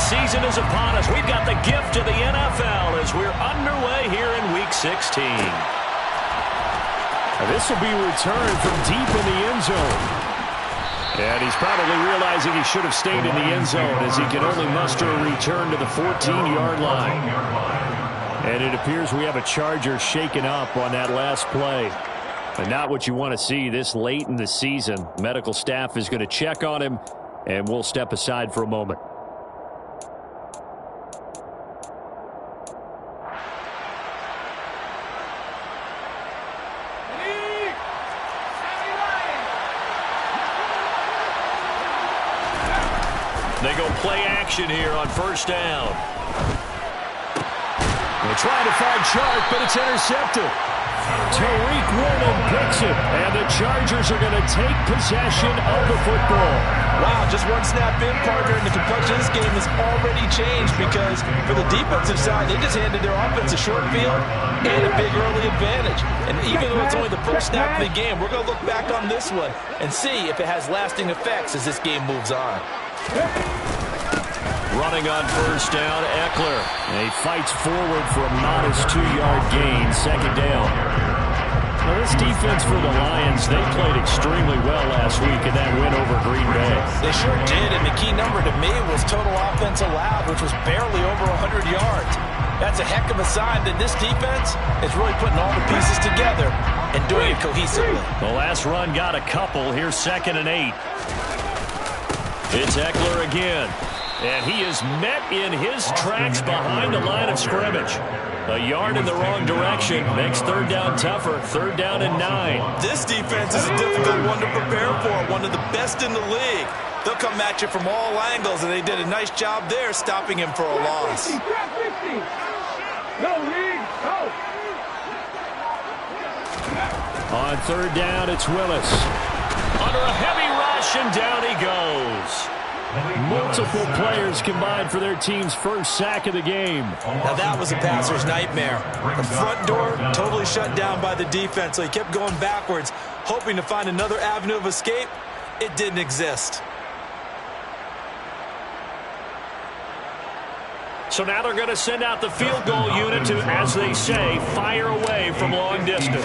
season is upon us. We've got the gift of the NFL as we're underway here in Week 16. This will be returned from deep in the end zone. And he's probably realizing he should have stayed in the end zone as he can only muster a return to the 14-yard line. And it appears we have a Charger shaken up on that last play. And not what you want to see this late in the season. Medical staff is going to check on him, and we'll step aside for a moment. They go play action here on first down. They're trying to find Chark, but it's intercepted. Tariq Woolen picks it, and the Chargers are going to take possession of the football. Wow, just one snap in, partner, and the complexion of this game has already changed because for the defensive side, they just handed their offense a short field and a big early advantage. And even though it's only the first snap of the game, we're going to look back on this one and see if it has lasting effects as this game moves on. Running on first down, Eckler. And he fights forward for a modest 2-yard gain, second down. Now, this defense for the Lions, they played extremely well last week in that win over Green Bay. They sure did, and the key number to me was total offense allowed, which was barely over 100 yards. That's a heck of a sign that this defense is really putting all the pieces together and doing it cohesively. The last run got a couple. Here's 2nd and 8. It's Eckler again. And he is met in his tracks behind the line of scrimmage. A yard in the wrong direction makes third down tougher. 3rd down and 9. This defense is a difficult one to prepare for, one of the best in the league. They'll come at you from all angles, and they did a nice job there stopping him for a loss. On 3rd down, it's Willis. Under a heavy rush, and down he goes. Multiple players combined for their team's first sack of the game. Now that was a passer's nightmare. The front door totally shut down by the defense, so he kept going backwards, hoping to find another avenue of escape. It didn't exist. So now they're going to send out the field goal unit to, as they say, fire away from long distance.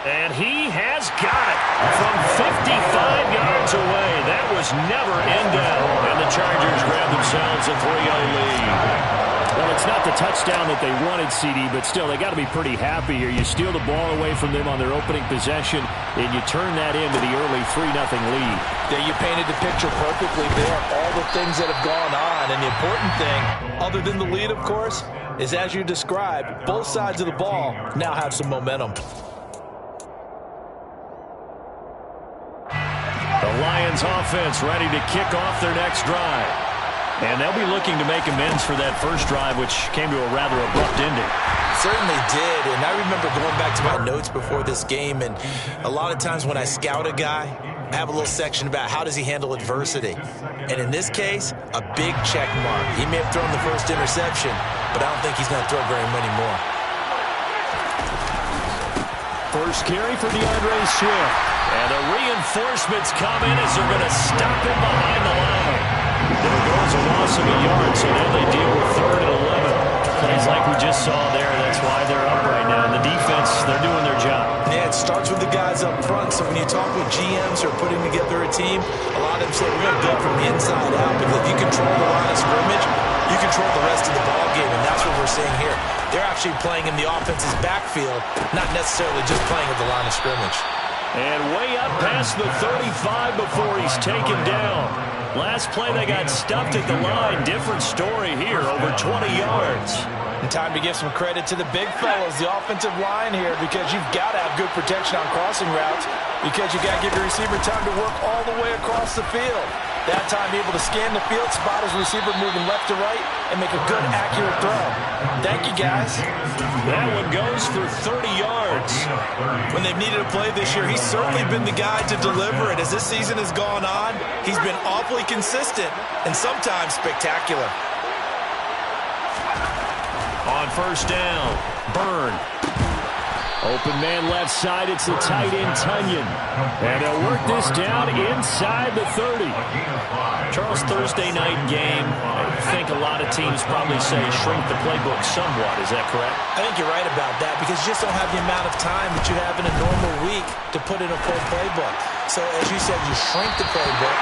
And he has got it from 55 yards away. That was never in doubt. And the Chargers grab themselves a 3-0 lead. Well, it's not the touchdown that they wanted, CD, but still, they got to be pretty happy here. You steal the ball away from them on their opening possession, and you turn that into the early 3-0 lead. Yeah, you painted the picture perfectly there. All the things that have gone on. And the important thing, other than the lead, of course, is as you described, both sides of the ball now have some momentum. The Lions offense ready to kick off their next drive. And they'll be looking to make amends for that first drive, which came to a rather abrupt ending. Certainly did, and I remember going back to my notes before this game, and a lot of times when I scout a guy, I have a little section about how does he handle adversity. And in this case, a big check mark. He may have thrown the first interception, but I don't think he's going to throw very many more. First carry for DeAndre Swift. And the reinforcements come in as they're going to stop him behind the line. There goes a loss of a yard, so now they deal with 3rd and 11. Plays like we just saw there, that's why they're up right now. And the defense, they're doing their job. Yeah, it starts with the guys up front, so when you talk with GMs who are putting together a team, a lot of them say we're going to build from the inside out, because if you control the line of scrimmage, you control the rest of the ball game, and that's what we're seeing here. They're actually playing in the offense's backfield, not necessarily just playing at the line of scrimmage. And way up past the 35 before he's taken down. Last play they got stuffed at the line. Different story here, over 20 yards. And time to give some credit to the big fellas, the offensive line here, because you've got to have good protection on crossing routes, because you got to give your receiver time to work all the way across the field. That time, be able to scan the field, spot his receiver moving left to right, and make a good, accurate throw. Thank you, guys. That one goes for 30 yards. When they've needed a play this year, he's certainly been the guy to deliver it. As this season has gone on, he's been awfully consistent and sometimes spectacular. On first down, Byrne. Open man left side, it's the tight end, Tunyon. And they'll work this down inside the 30. Charles, Thursday night game, I think a lot of teams probably say shrink the playbook somewhat. Is that correct? I think you're right about that because you just don't have the amount of time that you have in a normal week to put in a full playbook. So, as you said, you shrink the playbook,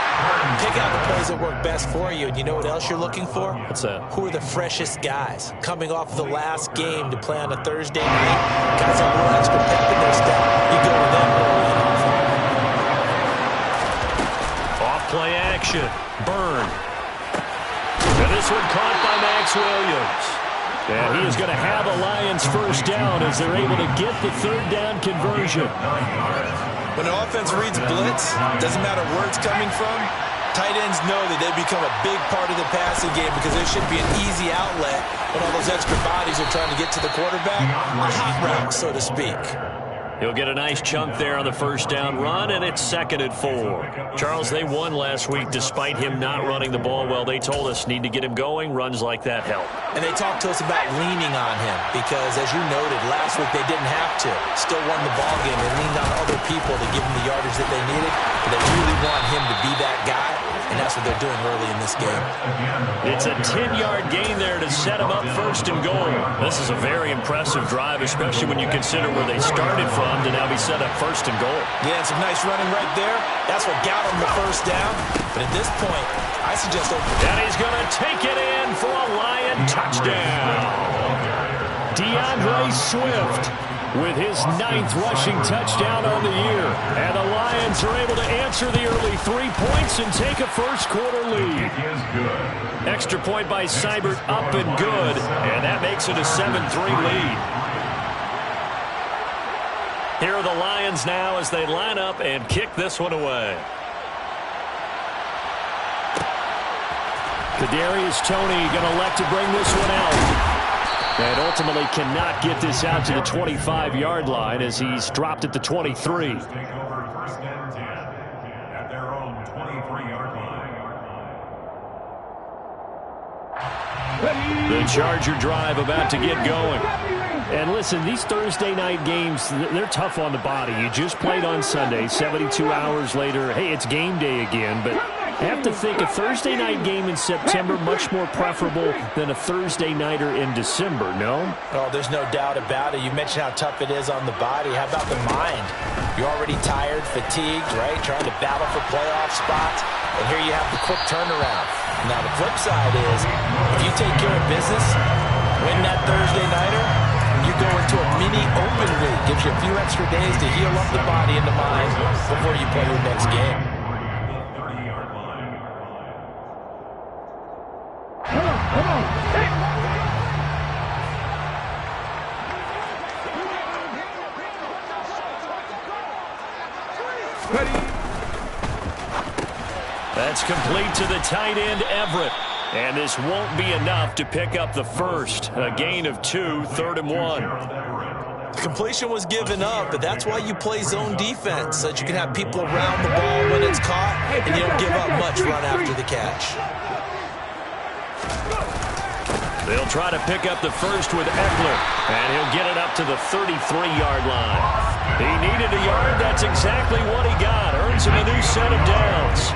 pick out the plays that work best for you, and you know what else you're looking for? What's that? Who are the freshest guys coming off of the last game to play on a Thursday night? Guys have a little extra pep in their step. You go with them early and often. Off-play action. Burn. And this one caught by Max Williams. And he is going to have a Lions first down as they're able to get the third down conversion. When the offense reads blitz, doesn't matter where it's coming from, tight ends know that they become a big part of the passing game because there should be an easy outlet when all those extra bodies are trying to get to the quarterback. A hot route, so to speak. He'll get a nice chunk there on the first down run, and it's 2nd and 4. Charles, they won last week despite him not running the ball well. They told us need to get him going. Runs like that help. And they talked to us about leaning on him because, as you noted, last week they didn't have to. Still won the ball game. They leaned on other people to give them the yardage that they needed. But they really want him to be that guy, and that's what they're doing early in this game. It's a 10-yard gain there to set him up 1st and goal. This is a very impressive drive, especially when you consider where they started from to now be set up 1st and goal. Yeah, and some nice running right there. That's what got him the first down. But at this point, I suggest and he's going to take it in for a Lion touchdown. DeAndre Swift with his 9th rushing touchdown on the year. And the Lions are able to answer the early 3 points and take a first-quarter lead. Extra point by Seibert, up and good. And that makes it a 7-3 lead. Here are the Lions now as they line up and kick this one away. Kadarius Toney going to elect to bring this one out. And ultimately cannot get this out to the 25-yard line as he's dropped at the 23. The Charger drive about to get going. And listen, these Thursday night games, they're tough on the body. You just played on Sunday, 72 hours later. Hey, it's game day again, but I have to think a Thursday night game in September much more preferable than a Thursday nighter in December, no? Oh, there's no doubt about it. You mentioned how tough it is on the body. How about the mind? You're already tired, fatigued, right? Trying to battle for playoff spots. And here you have the quick turnaround. Now, the flip side is, if you take care of business, win that Thursday nighter, you go into a mini open week. Gives you a few extra days to heal up the body and the mind before you play your next game. Come on. That's complete to the tight end, Everett. And this won't be enough to pick up the first. A gain of 2, 3rd and 1. The completion was given up, but that's why you play zone defense, so that you can have people around the ball when it's caught, and you don't give up much run after the catch. They'll try to pick up the first with Eckler, and he'll get it up to the 33-yard line. He needed a yard. That's exactly what he got. Earns him a new set of downs.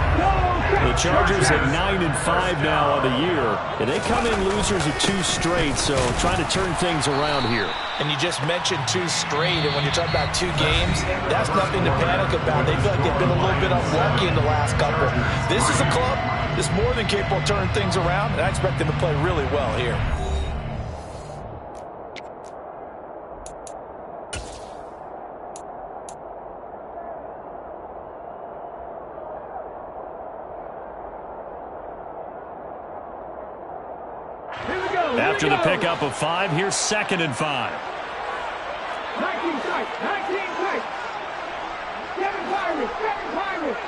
The Chargers at 9-5 now on the year, and they come in losers of 2 straight, so trying to turn things around here. And you just mentioned 2 straight, and when you're talking about 2 games, that's nothing to panic about. They feel like they've been a little bit unlucky in the last couple. This is a club that's more than capable of turning things around, and I expect them to play really well here. After the pickup of 5, here's 2nd and 5. 19 tight. 19 tight. 7 Pirates. 7 Pirates.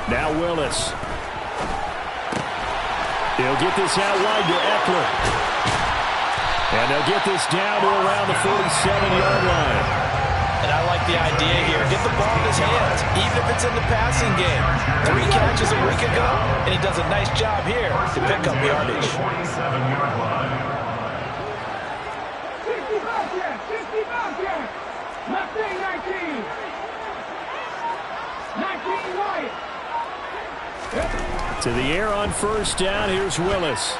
Now Willis. He'll get this out wide to Eckler. And they'll get this down to around the 47-yard line. And I like the idea here. Get the ball in his hands, even if it's in the passing game. 3 catches a week ago, and he does a nice job here to pick up yardage. 65 yards. Left wing 19. 19 Wyatt. To the air on first down. Here's Willis.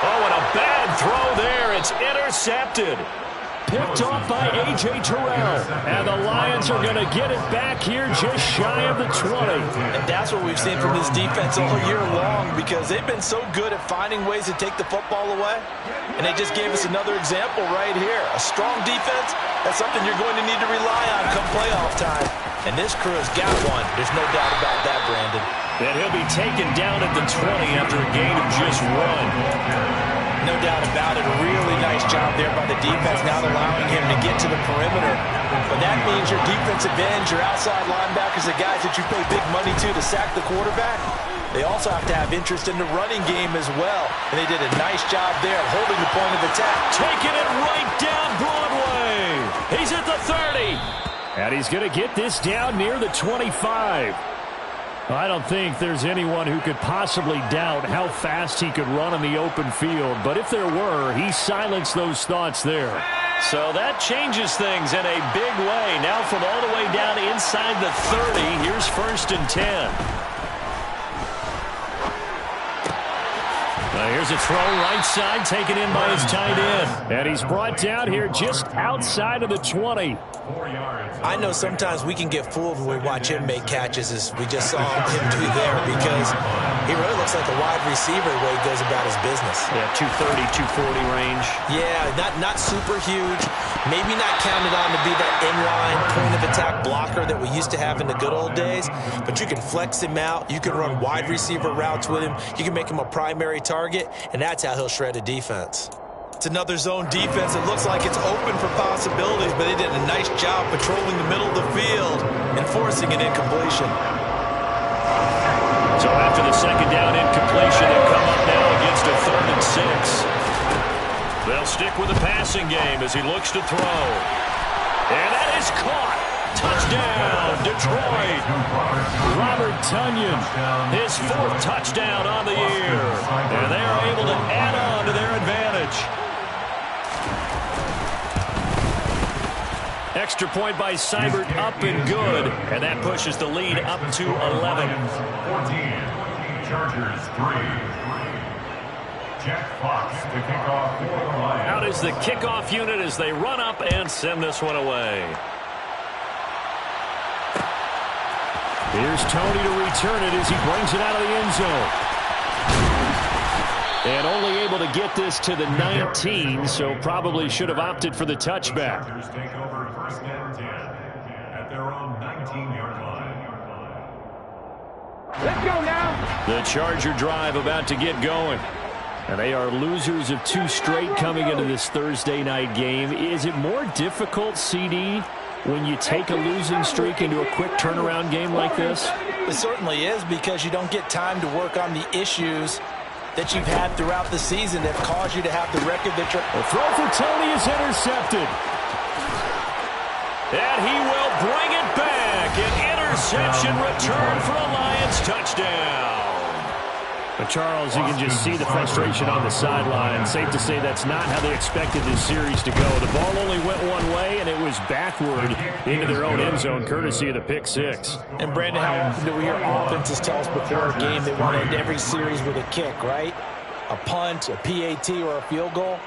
Oh, and a bad throw there. It's intercepted. Picked off by A.J. Terrell. And the Lions are going to get it back here just shy of the 20. And that's what we've seen from this defense all year long, because they've been so good at finding ways to take the football away. And they just gave us another example right here. A strong defense, that's something you're going to need to rely on come playoff time. And this crew has got one. There's no doubt about that, Brandon. And he'll be taken down at the 20 after a gain of just 1. No doubt about it. A really nice job there by the defense, not allowing him to get to the perimeter. But that means your defensive ends, your outside linebackers, the guys that you pay big money to sack the quarterback, they also have to have interest in the running game as well. And they did a nice job there holding the point of attack. Taking it right down Broadway. He's at the 30. And he's going to get this down near the 25. I don't think there's anyone who could possibly doubt how fast he could run in the open field. But if there were, he silenced those thoughts there. So that changes things in a big way. Now from all the way down inside the 30, here's 1st and 10. Here's a throw right side, taken in by his tight end. And he's brought down here just outside of the 20. I know sometimes we can get fooled when we watch him make catches, as we just saw him do there, because he really looks like a wide receiver the way he goes about his business. Yeah, 230, 240 range. Yeah, not super huge. Maybe not counted on to be that inline point-of-attack blocker that we used to have in the good old days, but you can flex him out. You can run wide receiver routes with him. You can make him a primary target, and that's how he'll shred a defense. It's another zone defense. It looks like it's open for possibilities, but they did a nice job patrolling the middle of the field and forcing an incompletion. So after the second down incompletion, they'll come up now against a 3rd and 6. They'll stick with the passing game as he looks to throw. And that is caught. Touchdown, Detroit. Robert Tonyan, his 4th touchdown on the year. And they are able to add on to their advantage. Extra point by Seibert, up and good. And that pushes the lead up to 11. 14, Chargers 3. Jack Fox to kick off for the Lions. Out is the kickoff unit as they run up and send this one away. Here's Tony to return it as he brings it out of the end zone. And only able to get this to the 19, so probably should have opted for the touchback. Chargers take over 1st and 10 at their own 19-yard line. Let's go now. The Charger drive about to get going. And they are losers of 2 straight coming into this Thursday night game. Is it more difficult, CD, when you take a losing streak into a quick turnaround game like this? It certainly is, because you don't get time to work on the issues that you've had throughout the season that caused you to have the record that you're... The throw for Tony is intercepted. And he will bring it back. An interception return for a Lions touchdown. But Charles, you can just see the frustration on the sideline. Safe to say that's not how they expected this series to go. The ball only went one way, and it was backward into their own end zone, courtesy of the pick 6. And Brandon, how often do we hear offenses tell us before a game they want to end every series with a kick, right? A punt, a PAT, or a field goal.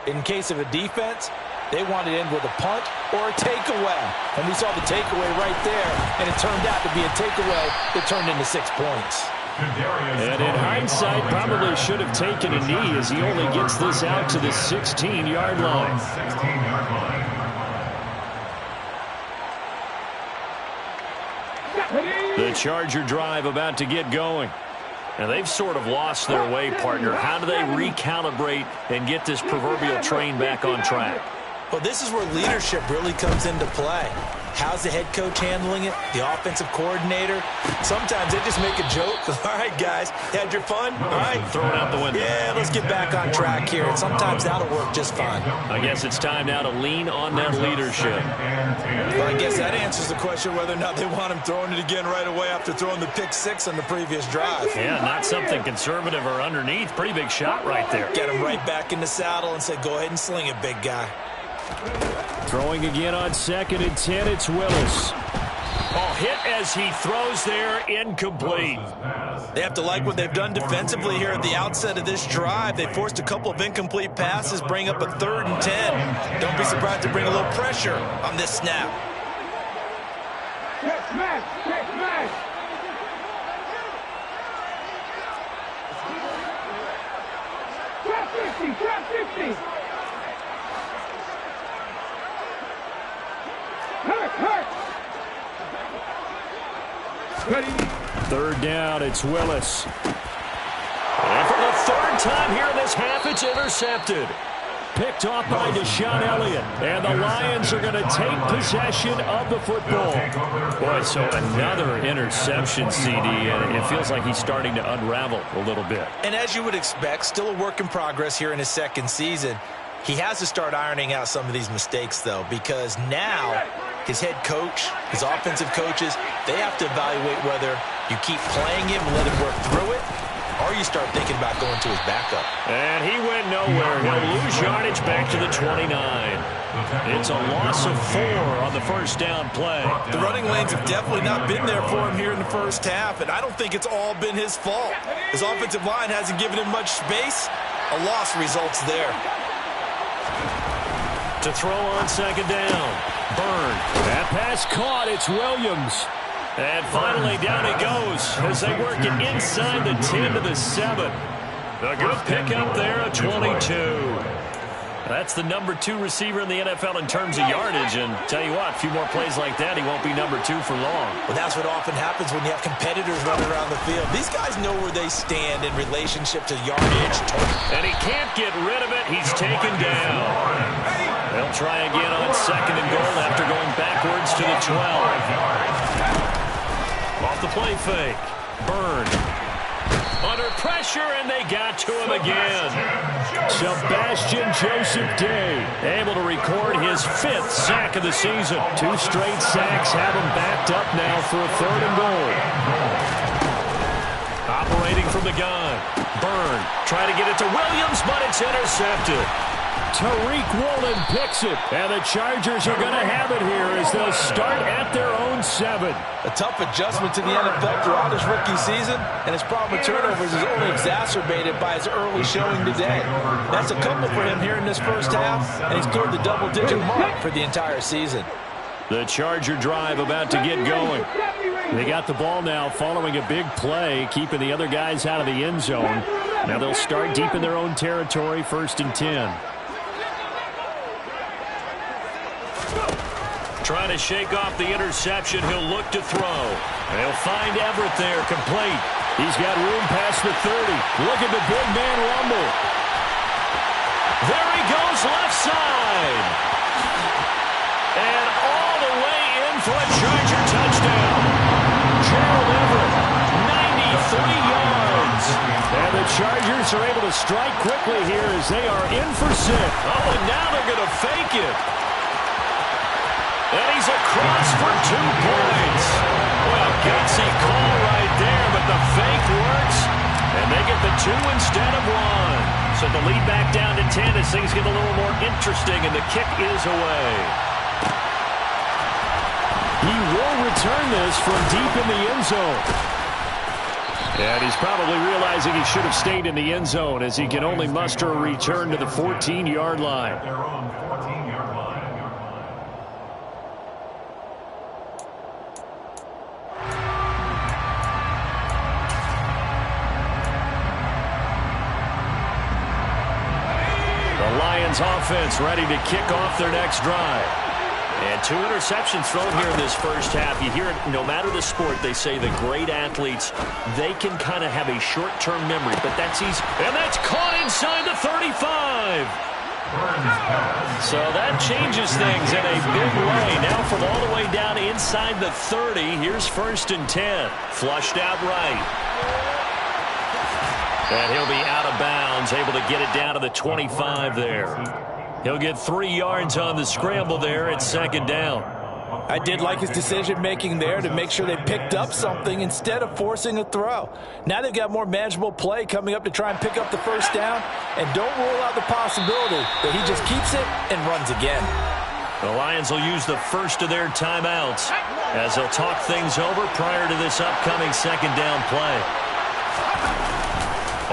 In case of a defense, they want to end with a punt or a takeaway. And we saw the takeaway right there, and it turned out to be a takeaway that turned into 6 points. And in hindsight, probably should have taken a knee as he only gets this out to the 16-yard line. 16-yard line. The Charger drive about to get going. And they've sort of lost their way, partner. How do they recalibrate and get this proverbial train back on track? Well, this is where leadership really comes into play. How's the head coach handling it? The offensive coordinator? Sometimes they just make a joke. All right, guys, had your fun? All right. Throw it out the window. Yeah, let's get back on track here. And sometimes that'll work just fine. I guess it's time now to lean on that leadership. Well, I guess that answers the question whether or not they want him throwing it again right away after throwing the pick six on the previous drive. Yeah, not something conservative or underneath. Pretty big shot right there. Get him right back in the saddle and say, go ahead and sling it, big guy. Throwing again on 2nd and 10, it's Willis. Oh, hit as he throws there, incomplete. They have to like what they've done defensively here at the outset of this drive. They forced a couple of incomplete passes, bring up a 3rd and 10. Don't be surprised to bring a little pressure on this snap. Check smash, check smash. Trap 50, trap 50. Hurt. Ready. 3rd down, it's Willis. And for the 3rd time here in this half, it's intercepted. Picked off by Deshaun Elliott. And the Lions are going to take possession of the football. Boy, so another interception, CD, and it feels like he's starting to unravel a little bit. And as you would expect, still a work in progress here in his 2nd season. He has to start ironing out some of these mistakes, though, because now his head coach, his offensive coaches, they have to evaluate whether you keep playing him and let him work through it, or you start thinking about going to his backup. And he went nowhere. He'll lose yardage back to the 29. It's a loss of 4 on the 1st down play. The running lanes have definitely not been there for him here in the 1st half, and I don't think it's all been his fault. His offensive line hasn't given him much space. A loss results there. To throw on 2nd down. Byrne. That pass caught. It's Williams. And finally down he goes as they work it inside the 10 to the 7. A good pickup there, a 22. That's the number 2 receiver in the NFL in terms of yardage. And tell you what, a few more plays like that, he won't be number 2 for long. Well, that's what often happens when you have competitors running around the field. These guys know where they stand in relationship to yardage. And he can't get rid of it. He's taken down. They'll try again on 2nd and goal after going backwards to the 12. Off the play fake. Byrne. Under pressure, and they got to him again. Sebastian Joseph Day able to record his 5th sack of the season. 2 straight sacks have him backed up now for a 3rd and goal. Operating from the gun. Byrne trying to get it to Williams, but it's intercepted. Tariq Woolen picks it, and the Chargers are going to have it here as they'll start at their own 7. A tough adjustment to the NFL throughout his rookie season, and his problem with turnovers is only exacerbated by his early showing today. That's a couple for him here in this 1st half, and he's cleared the double-digit mark for the entire season. The Charger drive about to get going. They got the ball now following a big play, keeping the other guys out of the end zone. Now they'll start deep in their own territory, 1st and 10. Trying to shake off the interception. He'll look to throw. They'll find Everett there, complete. He's got room past the 30. Look at the big man rumble. There he goes, left side. And all the way in for a Charger touchdown. Gerald Everett, 93 yards. And the Chargers are able to strike quickly here as they are in for 6. Oh, and now they're going to fake it. And he's across for 2 points. Well, gutsy call right there, but the fake works. And they get the 2 instead of 1. So the lead back down to 10 as things get a little more interesting, and the kick is away. He will return this from deep in the end zone. And he's probably realizing he should have stayed in the end zone as he can only muster a return to the 14-yard line. Their own 14-yard line. The Lions offense ready to kick off their next drive. And 2 interceptions thrown here in this 1st half. You hear it, no matter the sport, they say the great athletes, they can kind of have a short-term memory, but that's easy. And that's caught inside the 35. So that changes things in a big way. Now from all the way down inside the 30, here's 1st and 10. Flushed out right. And he'll be out of bounds, able to get it down to the 25 there. He'll get 3 yards on the scramble there at 2nd down. I did like his decision-making there to make sure they picked up something instead of forcing a throw. Now they've got more manageable play coming up to try and pick up the 1st down, and don't rule out the possibility that he just keeps it and runs again. The Lions will use the first of their timeouts as they'll talk things over prior to this upcoming 2nd down play.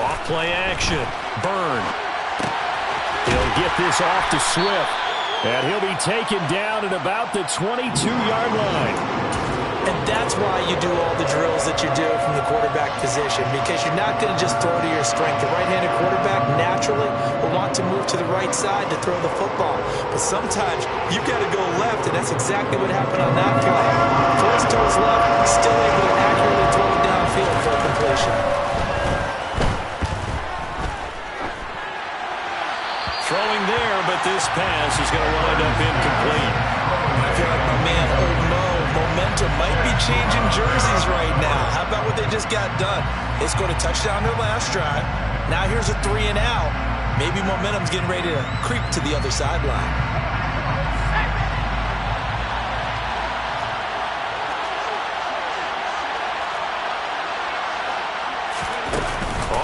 Off play action. Byrne. He'll get this off to Swift. And he'll be taken down at about the 22-yard line. And that's why you do all the drills that you do from the quarterback position, because you're not going to just throw to your strength. The right-handed quarterback naturally will want to move to the right side to throw the football. But sometimes you've got to go left, and that's exactly what happened on that play. Forced to his left, still able to accurately throw it downfield for a completion. Throwing there, but this pass is going to wind up incomplete. I feel like my man, Old Mo, momentum might be changing jerseys right now. How about what they just got done? They scored a touchdown their last drive. Now here's a 3 and out. Maybe momentum's getting ready to creep to the other sideline.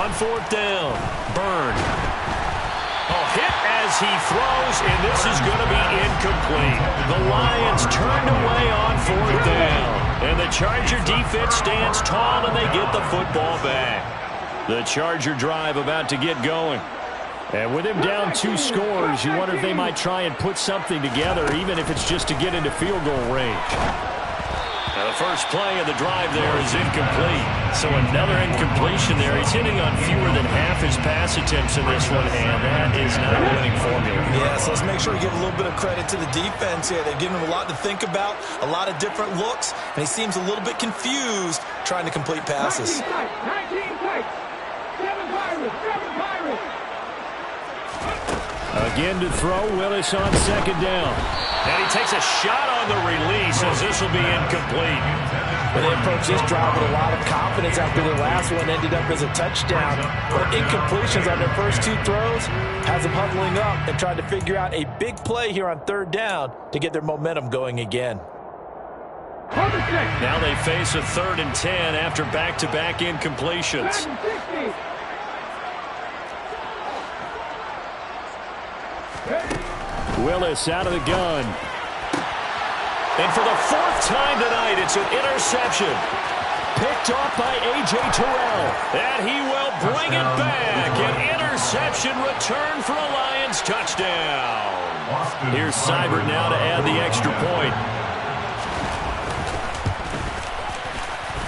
On 4th down, Byrne. Hit as he throws, and this is going to be incomplete. The Lions turned away on 4th down, and the Charger defense stands tall, and they get the football back. The Charger drive about to get going. And with him down 2 scores, you wonder if they might try and put something together, even if it's just to get into field goal range. Now the first play of the drive there is incomplete. So another incompletion there. He's hitting on fewer than half his pass attempts in this one, and that is not a winning formula. Yeah, so let's make sure we give a little bit of credit to the defense here. They've given him a lot to think about, a lot of different looks, and he seems a little bit confused trying to complete passes. 19 tight. 7 Pirates. Again to throw, Willis on 2nd down. And he takes a shot on the release as this will be incomplete. They approached this drive with a lot of confidence after their last one ended up as a touchdown. But incompletions on their first 2 throws has them huddling up and trying to figure out a big play here on 3rd down to get their momentum going again. Now they face a 3rd and 10 after back-to-back incompletions. Willis out of the gun. And for the 4th time tonight, it's an interception. Picked off by A.J. Terrell. And he will bring it back. An interception return for a Lions touchdown. Here's Seibert now to add the extra point.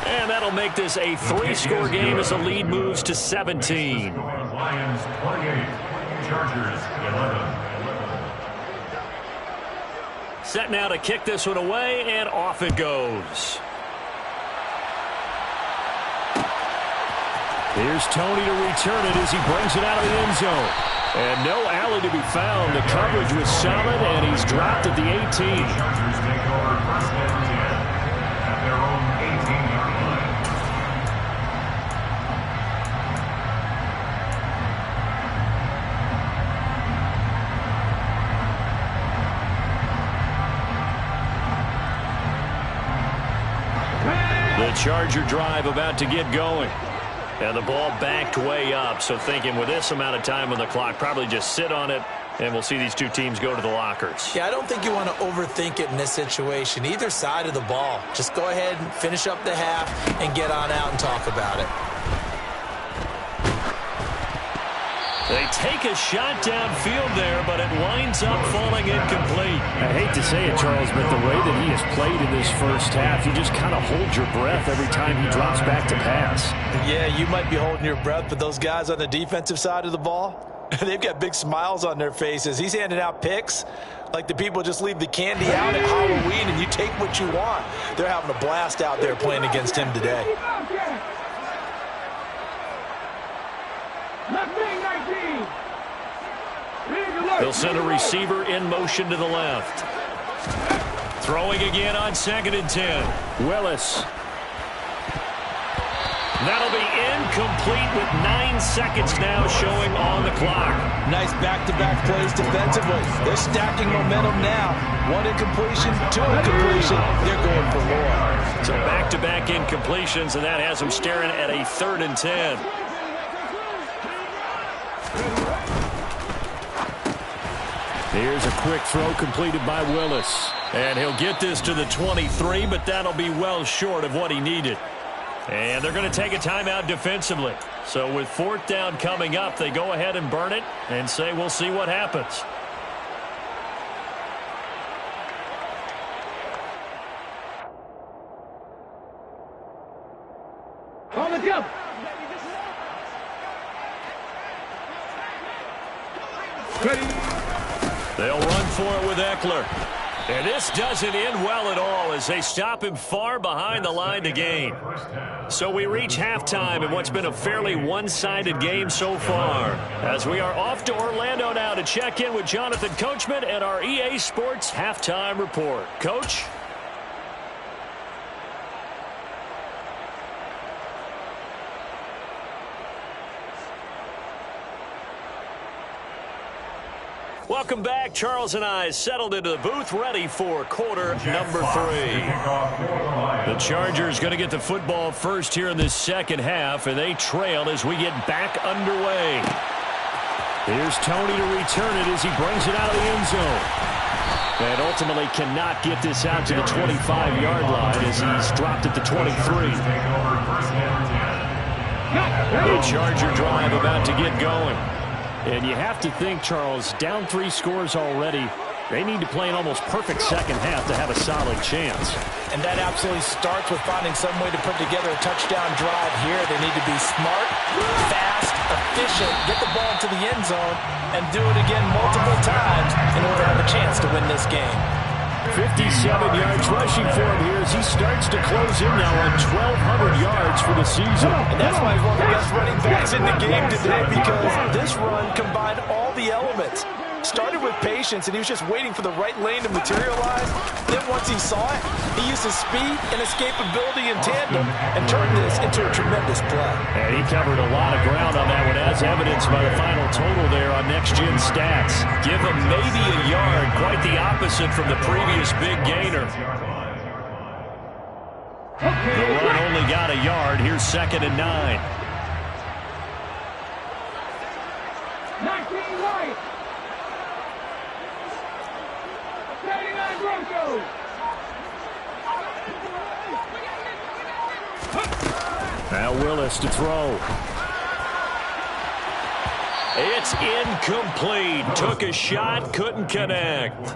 And that'll make this a 3-score game as the lead moves to 17. Lions 28, Chargers 11. Set now to kick this one away, and off it goes. Here's Tony to return it as he brings it out of the end zone. And no alley to be found. The coverage was solid, and he's dropped at the 18. Chargers take over 1st and 10 at their own 18-yard line. The Charger drive about to get going. And the ball backed way up, so thinking with this amount of time on the clock, probably just sit on it, and we'll see these 2 teams go to the lockers. Yeah, I don't think you want to overthink it in this situation. Either side of the ball. Just go ahead and finish up the half and get on out and talk about it. They take a shot downfield there, but it winds up falling incomplete. I hate to say it, Charles, but the way that he has played in this first half, you just kind of hold your breath every time he drops back to pass. Yeah, you might be holding your breath, but those guys on the defensive side of the ball, they've got big smiles on their faces. He's handing out picks like the people just leave the candy out at Halloween and you take what you want. They're having a blast out there playing against him today. Left wing 19. Lead the They'll send a receiver in motion to the left. Throwing again on 2nd and 10. Willis. That'll be incomplete with 9 seconds now showing on the clock. Nice back-to-back plays defensively. They're stacking momentum now. 1 incompletion, 2 incompletion. They're going for more. So back-to-back incompletions, and that has them staring at a 3rd and 10. Here's a quick throw completed by Willis. And he'll get this to the 23, but that'll be well short of what he needed. And they're going to take a timeout defensively. So with 4th down coming up, they go ahead and burn it and say we'll see what happens. On the jump. Ready. They'll run for it with Eckler. And this doesn't end well at all as they stop him far behind the line to gain. So we reach halftime in what's been a fairly one-sided game so far. As we are off to Orlando now to check in with Jonathan Coachman and our EA Sports Halftime Report. Coach? Welcome back. Charles and I settled into the booth, ready for quarter number 3. The Chargers going to get the football first here in this second half, and they trail as we get back underway. Here's Tony to return it as he brings it out of the end zone. And ultimately cannot get this out to the 25-yard line as he's dropped at the 23. The Charger drive about to get going. And you have to think, Charles, down 3 scores already. They need to play an almost perfect second half to have a solid chance. And that absolutely starts with finding some way to put together a touchdown drive here. They need to be smart, fast, efficient, get the ball into the end zone, and do it again multiple times in order to have a chance to win this game. 57 yards rushing for him here as he starts to close in now on 1,200 yards for the season. And that's why he's one of the best running backs in the game today, because this run combined all the elements. Started with patience, and he was just waiting for the right lane to materialize. Then once he saw it, he used his speed and escapability in tandem and turned this into a tremendous play. And he covered a lot of ground on that one, as evidenced by the final total there on Next Gen Stats. Give him maybe a yard, quite the opposite from the previous big gainer. The run only got a yard. Here's 2nd and 9. 19 right. 39 Broncos. Now Willis to throw. It's incomplete. Took a shot, couldn't connect.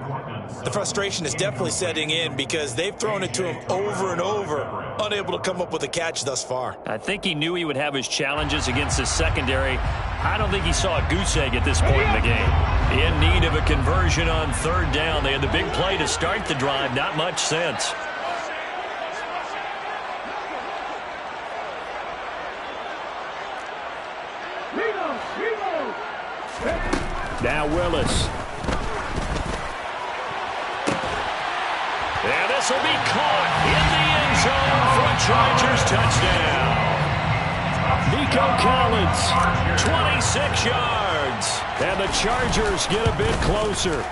The frustration is definitely setting in because they've thrown it to him over and over, unable to come up with a catch thus far. I think he knew he would have his challenges against his secondary. I don't think he saw a goose egg at this point in the game. In need of a conversion on 3rd down. They had the big play to start the drive. Not much sense. Now Willis. And this will be caught in the end zone for a Chargers touchdown. Nico Collins. 26 yards. And the Chargers get a bit closer.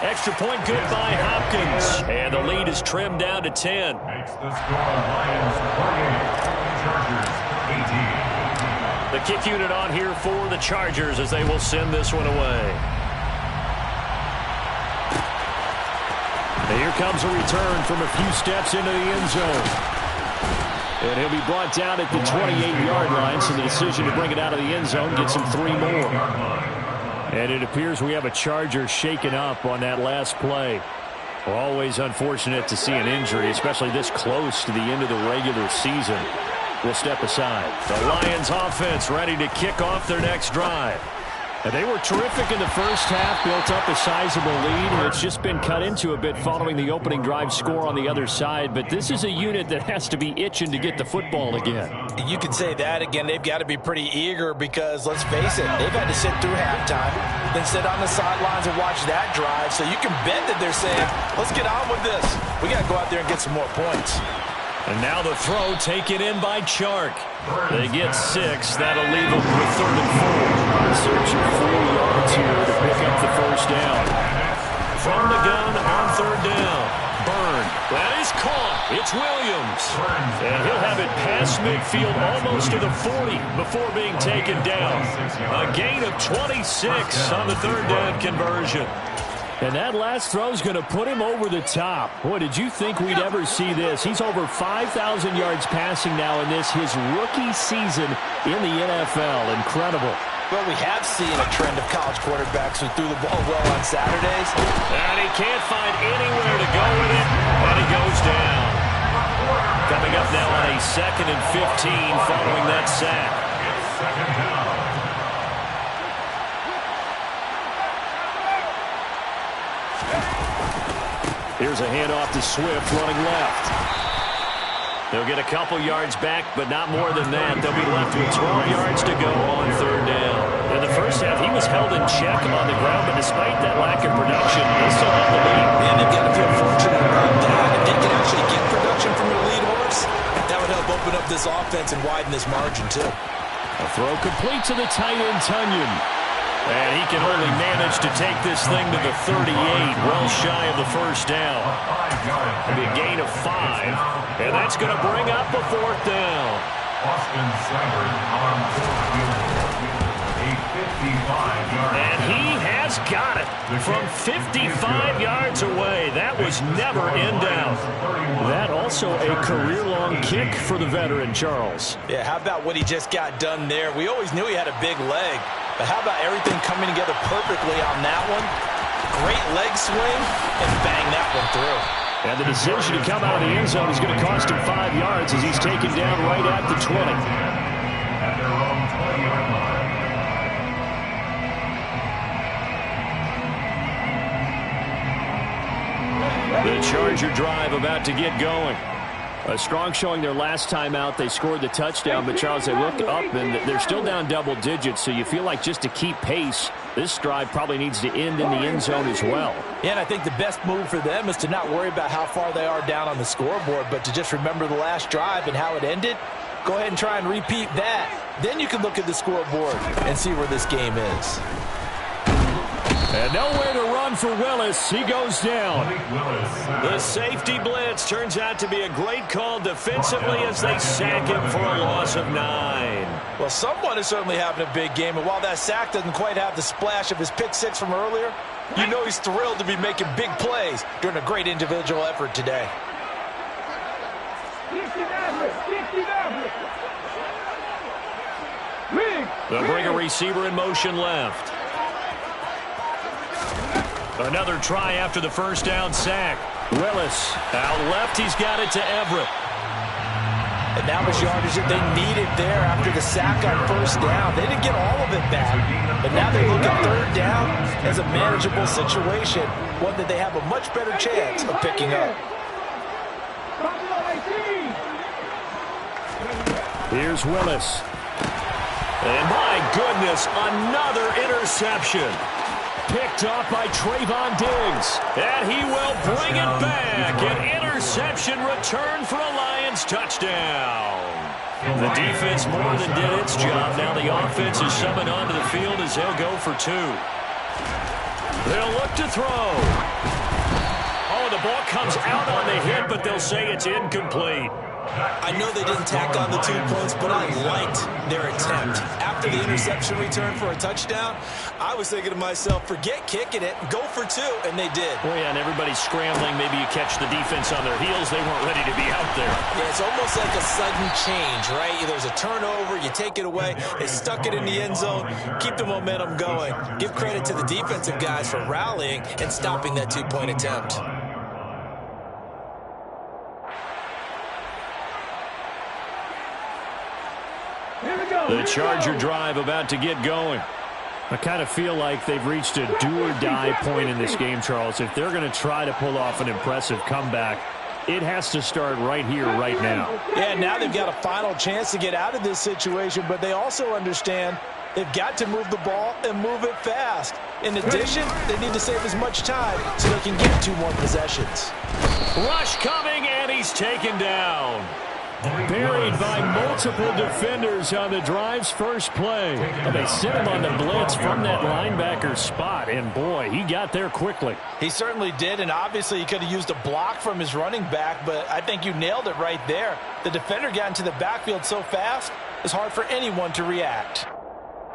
Extra point good by Hopkins. And the lead is trimmed down to 10. Makes the score Lions 48, Chargers 18. The kick unit on here for the Chargers as they will send this one away. And here comes a return from a few steps into the end zone. And he'll be brought down at the 28-yard line, so the decision to bring it out of the end zone gets him 3 more. And it appears we have a Charger shaken up on that last play. Well, always unfortunate to see an injury, especially this close to the end of the regular season. We'll step aside. The Lions offense ready to kick off their next drive. And they were terrific in the first half, built up a sizable lead, and it's just been cut into a bit following the opening drive score on the other side. But this is a unit that has to be itching to get the football again. You could say that again. They've got to be pretty eager because, let's face it, they've had to sit through halftime, then sit on the sidelines and watch that drive. So you can bet that they're saying, let's get on with this. We got to go out there and get some more points. And now the throw taken in by Chark. They get 6. That'll leave them with 3rd and 4. Searching 4 yards here to pick up the first down. From the gun on 3rd down. Byrne. That is caught. It's Williams. And he'll have it past midfield almost to the 40 before being taken down. A gain of 26 on the 3rd down conversion. And that last throw is going to put him over the top. Boy, did you think we'd ever see this? He's over 5,000 yards passing now in this, his rookie season in the NFL. Incredible. Well, we have seen a trend of college quarterbacks who threw the ball well on Saturdays. And he can't find anywhere to go with it, and he goes down. Coming up now on a 2nd and 15 following that sack. Second down. Here's a handoff to Swift running left. They'll get a couple yards back, but not more than that. They'll be left with 12 yards to go on 3rd down. In the first half, he was held in check on the ground, but despite that lack of production, they still have the lead. And they've got to feel fortunate about that. If they can actually get production from their lead horse, that would help open up this offense and widen this margin, too. A throw complete to the tight end, Tunyon. And he can only manage to take this thing to the 38, well shy of the first down. It'll be a gain of 5, and that's going to bring up a 4th down. Austin Seibert on 55-yard. And he has got it from 55 yards away. That was never in doubt. That also a career-long kick for the veteran, Charles. Yeah, how about what he just got done there? We always knew he had a big leg, but how about everything coming together perfectly on that one? Great leg swing, and bang that one through. And the decision to come out of the end zone is going to cost him 5 yards as he's taken down right at the 20. At their own 20-yard line. The Charger drive about to get going. A strong showing their last time out. They scored the touchdown, but Charles, they look up and they're still down double digits, so you feel like just to keep pace, this drive probably needs to end in the end zone as well. Yeah, and I think the best move for them is to not worry about how far they are down on the scoreboard, but to just remember the last drive and how it ended. Go ahead and try and repeat that. Then you can look at the scoreboard and see where this game is. And nowhere to run for Willis. He goes down. The safety blitz turns out to be a great call defensively as they sack him for a loss of 9. Well, someone is certainly having a big game, and while that sack doesn't quite have the splash of his pick 6 from earlier, you know he's thrilled to be making big plays during a great individual effort today. They'll bring a receiver in motion left. Another try after the first down sack. Willis out left, he's got it to Everett. And that was yardage that they needed there after the sack on first down. They didn't get all of it back, but now they look at 3rd down as a manageable situation, one that they have a much better chance of picking up. Here's Willis. And my goodness, another interception. Picked off by Trayvon Diggs. And he will bring it back. An interception return for a Lions touchdown. The defense more than did its job. Now the offense is summoned onto the field as they'll go for 2. They'll look to throw. Oh, the ball comes out on the hit, but they'll say it's incomplete. I know they didn't tack on the 2 points, but I liked their attempt. After the interception return for a touchdown, I was thinking to myself, forget kicking it, go for 2, and they did. Oh, yeah, and everybody's scrambling. Maybe you catch the defense on their heels. They weren't ready to be out there. Yeah, it's almost like a sudden change, right? There's a turnover, you take it away, they stuck it in the end zone, keep the momentum going. Give credit to the defensive guys for rallying and stopping that 2-point attempt. The Charger drive about to get going. I kind of feel like they've reached a do-or-die point in this game, Charles. If they're going to try to pull off an impressive comeback, it has to start right here, right now. Yeah, now they've got a final chance to get out of this situation, but they also understand they've got to move the ball and move it fast. In addition, they need to save as much time so they can get 2 more possessions. Rush coming, and he's taken down. Buried by multiple defenders on the drive's first play. Well, they sent him on the blitz from that linebacker spot, and boy, he got there quickly. He certainly did, and obviously he could have used a block from his running back, but I think you nailed it right there. The defender got into the backfield so fast, it's hard for anyone to react.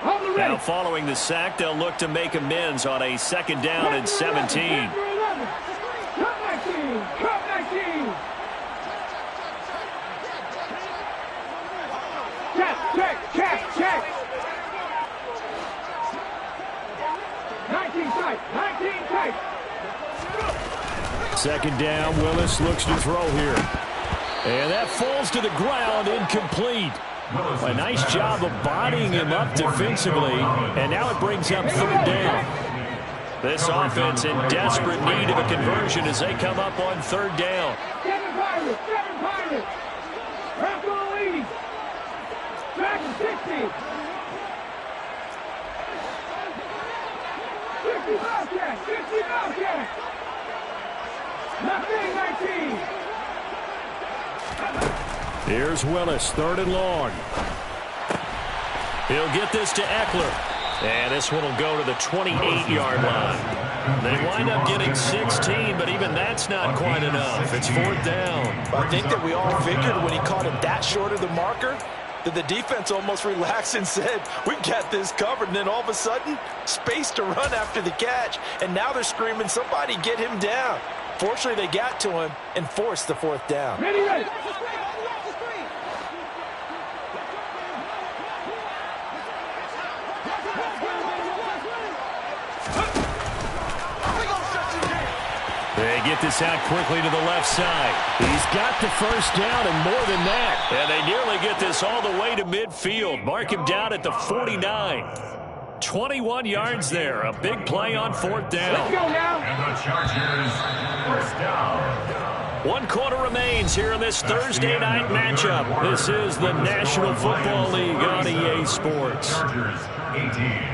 Now following the sack, they'll look to make amends on a 2nd down and 17. Check. 19 tight. 19 tight. 2nd down, Willis looks to throw here. And that falls to the ground, incomplete. A nice job of bodying him up defensively, and now it brings up 3rd down. This offense in desperate need of a conversion as they come up on 3rd down. 7 Pirates. Raptor lead. Back to 60. 50 Bobcat. 50 Bobcat. Nothing 19. Here's Willis, 3rd and long. He'll get this to Eckler. And this one will go to the 28-yard line. They wind up getting 16, but even that's not quite enough. It's 4th down. I think that we all figured when he caught it that short of the marker that the defense almost relaxed and said, we've got this covered. And then all of a sudden, space to run after the catch. And now they're screaming, somebody get him down. Fortunately, they got to him and forced the 4th down. Ready. They get this out quickly to the left side. He's got the 1st down and more than that. And they nearly get this all the way to midfield. Mark him down at the 49. 21 yards there. A big play on 4th down. Let's go now. And the Chargers, 1st down. 1 quarter remains here in this Thursday night matchup. This is the National Football League on EA Sports. Chargers, 18.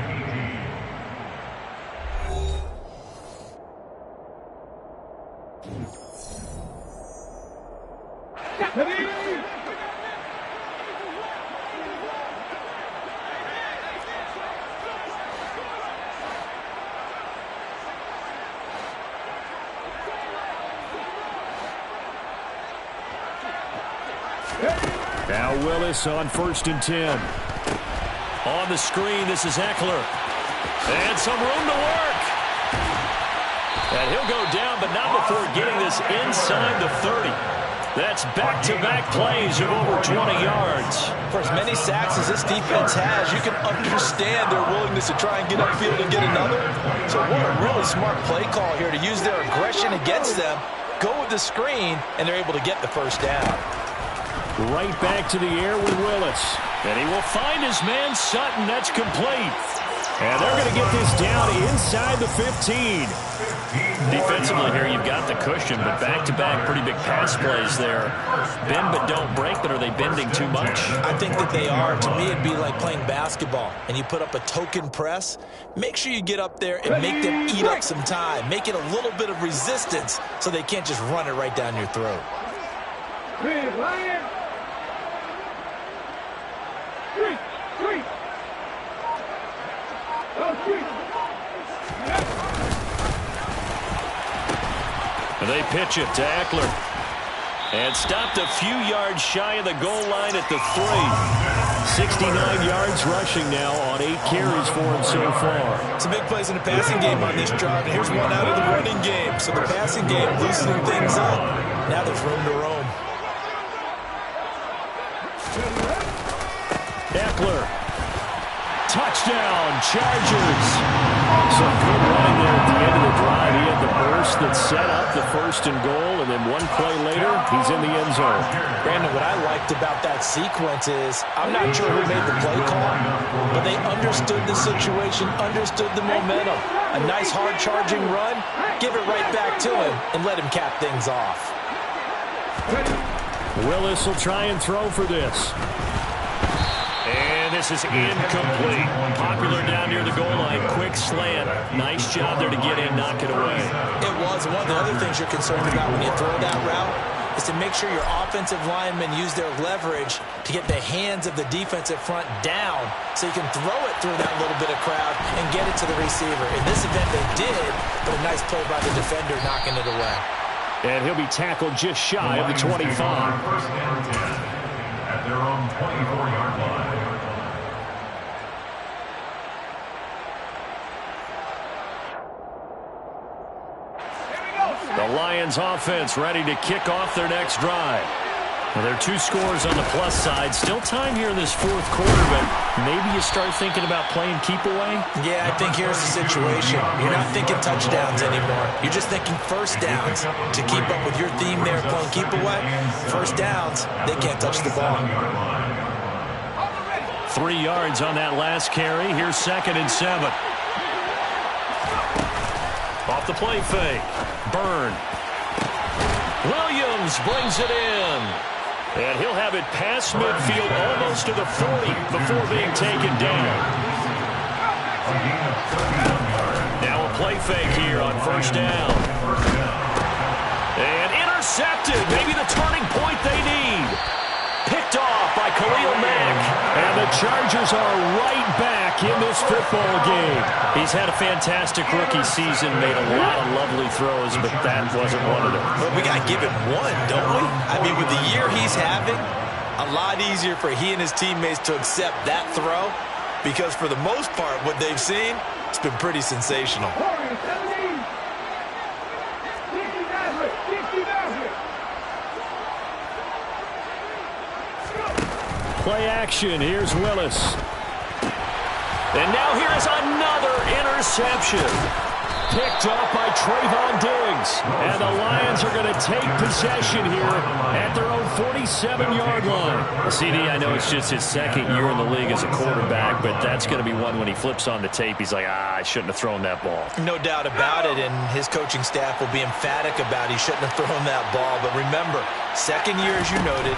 Now Willis on 1st and 10. On the screen, this is Eckler. And some room to work. And he'll go down, but not before getting this inside the 30. That's back-to-back plays of over 20 yards. For as many sacks as this defense has, you can understand their willingness to try and get upfield and get another. So what a really smart play call here to use their aggression against them, go with the screen, and they're able to get the 1st down. Right back to the air with Willis. And he will find his man Sutton. That's complete. And they're going to get this down inside the 15. Defensively here, you've got the cushion, but back-to-back pretty big pass plays there. Bend but don't break, but are they bending too much? I think that they are. To me, it'd be like playing basketball, and you put up a token press. Make sure you get up there and make them eat up some time. Make it a little bit of resistance so they can't just run it right down your throat. Big Lion. 3. And they pitch it to Eckler. And stopped a few yards shy of the goal line at the 3. 69 yards rushing now on 8 carries for him so far. Some big plays in the passing game on this drive. And here's one out of the running game. So the passing game loosening things up. Now there's room to roam. Eckler. Touchdown. Touchdown, Chargers. Some good running there at the end of the drive. He had the burst that set up the 1st and goal, and then one play later, he's in the end zone. Brandon, what I liked about that sequence is, I'm not sure who made the play call, but they understood the situation, understood the momentum. A nice hard charging run, give it right back to him, and let him cap things off. Willis will try and throw for this. And this is incomplete. Popular down near the goal line. Quick slant. Nice job there to get in, knock it away. It was. One of the other things you're concerned about when you throw that route is to make sure your offensive linemen use their leverage to get the hands of the defensive front down so you can throw it through that little bit of crowd and get it to the receiver. In this event, they did, but a nice play by the defender knocking it away. And he'll be tackled just shy of the 25. First down 10 at their own 24-yard line. The Lions offense ready to kick off their next drive. Well, there are 2 scores on the plus side. Still time here in this 4th quarter, but maybe you start thinking about playing keep away? Yeah, I think here's the situation. You're not thinking touchdowns anymore. You're just thinking first downs. To keep up with your theme there playing keep away, first downs, they can't touch the ball. 3 yards on that last carry. Here's 2nd and 7. Off the play fake. Byrne. Williams brings it in. And he'll have it past midfield almost to the 40 before being taken down. Now a play fake here on 1st down. And intercepted. Maybe the turning point they need. Picked off by Khalil Mack. And the Chargers are right back in this football game. He's had a fantastic rookie season, made a lot of lovely throws, but that wasn't one of them. But we got to give it one, don't we? I mean, with the year he's having, a lot easier for he and his teammates to accept that throw because for the most part, what they've seen, it's been pretty sensational. 17. 60,000. Play action. Here's Willis. And now here's another interception. Picked off by Trayvon Diggs. And the Lions are going to take possession here at their own 47-yard line. CD, I know it's just his 2nd year in the league as a quarterback, but that's going to be one when he flips on the tape. He's like, I shouldn't have thrown that ball. No doubt about it, and his coaching staff will be emphatic about he shouldn't have thrown that ball. But remember, 2nd year, as you noted,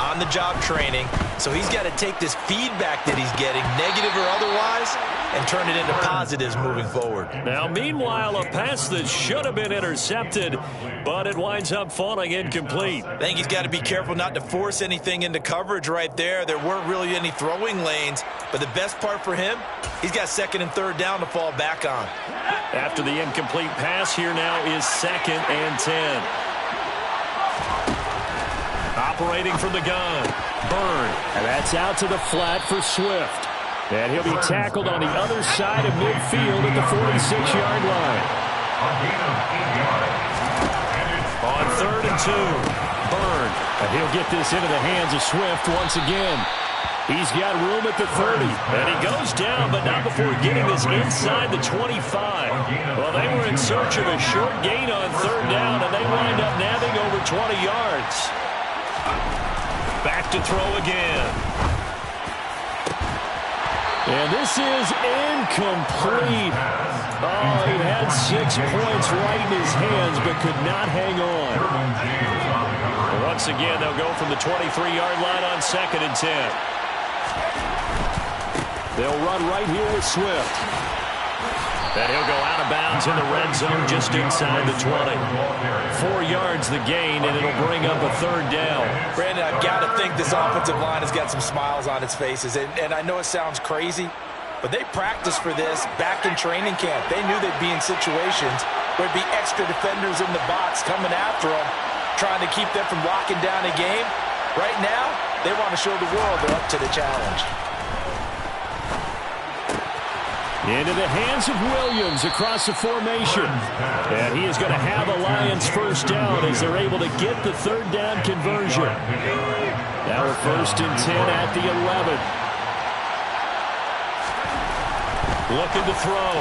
on-the-job training. So he's got to take this feedback that he's getting, negative or otherwise, and turn it into positives moving forward. Now, meanwhile, a pass that should have been intercepted, but it winds up falling incomplete. I think he's got to be careful not to force anything into coverage right there. There weren't really any throwing lanes, but the best part for him, he's got 2nd and 3rd down to fall back on. After the incomplete pass, here now is 2nd and 10. Operating from the gun, Byrne, and that's out to the flat for Swift. And he'll be tackled on the other side of midfield at the 46-yard line. On 3rd and 2, Byrne, and he'll get this into the hands of Swift once again. He's got room at the 30, and he goes down, but not before getting this inside the 25. Well, they were in search of a short gain on 3rd down, and they wind up nabbing over 20 yards. Back to throw again. And this is incomplete. Oh, he had 6 points right in his hands, but could not hang on. Once again, they'll go from the 23-yard line on 2nd and 10. They'll run right here with Swift. And he'll go out of bounds in the red zone just inside the 20. 4 yards the gain, and it'll bring up a 3rd down. Brandon, I've got to think this offensive line has got some smiles on its faces. And I know it sounds crazy, but they practiced for this back in training camp. They knew they'd be in situations where there'd be extra defenders in the box coming after them, trying to keep them from locking down a game. Right now, they want to show the world they're up to the challenge. Into the hands of Williams across the formation. And he is going to have the Lions 1st down as they're able to get the 3rd down conversion. Now we're 1st and 10 at the 11. Looking to throw.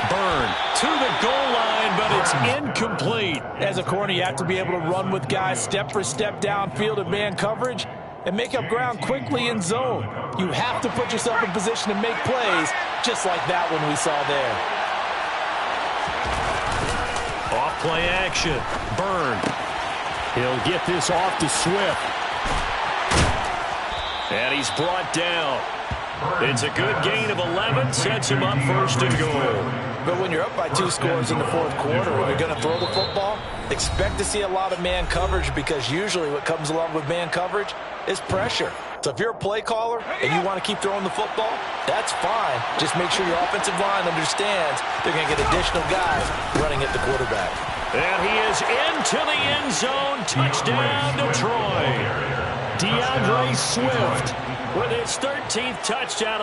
Byrne to the goal line, but it's incomplete. As a corner, you have to be able to run with guys step for step downfield in man coverage and make up ground quickly in zone. You have to put yourself in position to make plays, just like that one we saw there. Off play action. Byrne. He'll get this off to Swift. And he's brought down. It's a good gain of 11. Sets him up first and goal. But when you're up by 2 scores in the fourth quarter and you're going to throw the football, expect to see a lot of man coverage, because usually what comes along with man coverage is pressure. So if you're a play caller and you want to keep throwing the football, that's fine. Just make sure your offensive line understands they're going to get additional guys running at the quarterback. And he is into the end zone. Touchdown, Detroit. DeAndre Swift with his 13th touchdown of the